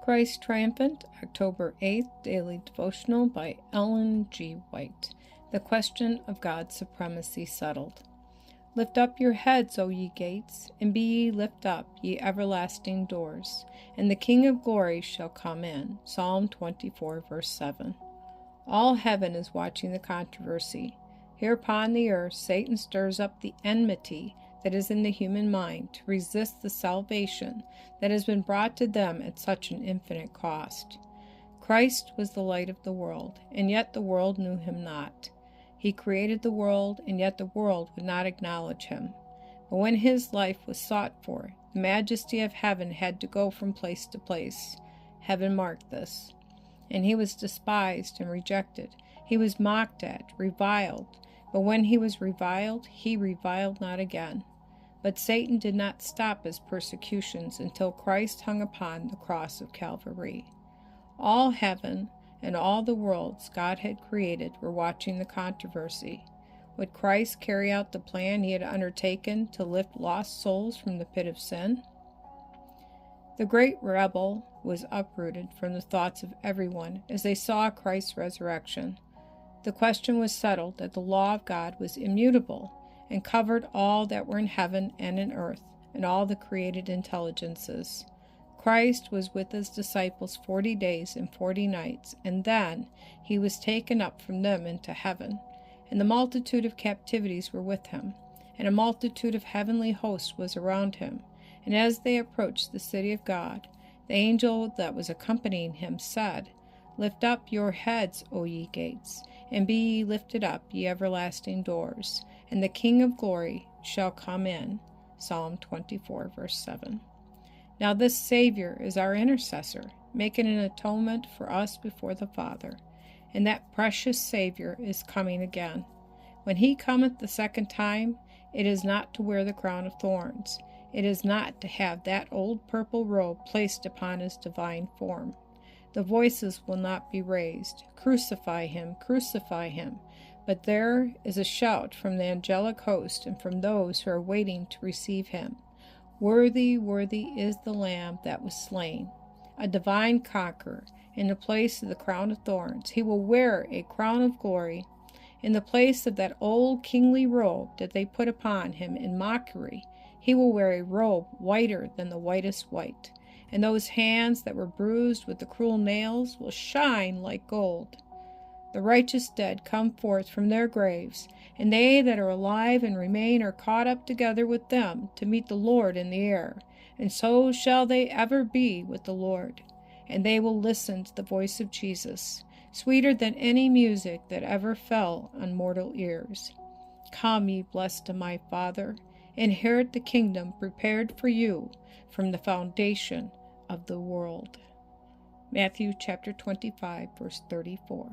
Christ Triumphant, October 8th, Daily Devotional by Ellen G. White. The question of God's supremacy settled. Lift up your heads, O ye gates, and be ye lift up, ye everlasting doors, and the King of glory shall come in. Psalm 24, verse 7. All heaven is watching the controversy. Here upon the earth, Satan stirs up the enmity that is in the human mind to resist the salvation that has been brought to them at such an infinite cost. Christ was the light of the world, and yet the world knew him not. He created the world, and yet the world would not acknowledge him. But when his life was sought for, the majesty of heaven had to go from place to place. Heaven marked this. And he was despised and rejected. He was mocked at, reviled. But when he was reviled, he reviled not again. But Satan did not stop his persecutions until Christ hung upon the cross of Calvary. All heaven and all the worlds God had created were watching the controversy. Would Christ carry out the plan he had undertaken to lift lost souls from the pit of sin? The great rebel was uprooted from the thoughts of everyone as they saw Christ's resurrection. The question was settled that the law of God was immutable and covered all that were in heaven and in earth and all the created intelligences. Christ was with his disciples 40 days and 40 nights, and then he was taken up from them into heaven. And the multitude of captivities were with him, and a multitude of heavenly hosts was around him. And as they approached the city of God, the angel that was accompanying him said, Lift up your heads, O ye gates, and be ye lifted up, ye everlasting doors, and the King of glory shall come in. Psalm 24, verse 7. Now this Savior is our intercessor, making an atonement for us before the Father. And that precious Savior is coming again. When he cometh the second time, it is not to wear the crown of thorns. It is not to have that old purple robe placed upon his divine form. The voices will not be raised, Crucify him, crucify him. But there is a shout from the angelic host and from those who are waiting to receive him. Worthy, worthy is the Lamb that was slain, a divine conqueror. In the place of the crown of thorns, he will wear a crown of glory. In the place of that old kingly robe that they put upon him in mockery, he will wear a robe whiter than the whitest white. And those hands that were bruised with the cruel nails will shine like gold. The righteous dead come forth from their graves, and they that are alive and remain are caught up together with them to meet the Lord in the air, and so shall they ever be with the Lord. And they will listen to the voice of Jesus, sweeter than any music that ever fell on mortal ears. Come, ye blessed of my Father, inherit the kingdom prepared for you from the foundation of the world. Matthew chapter 25, verse 34.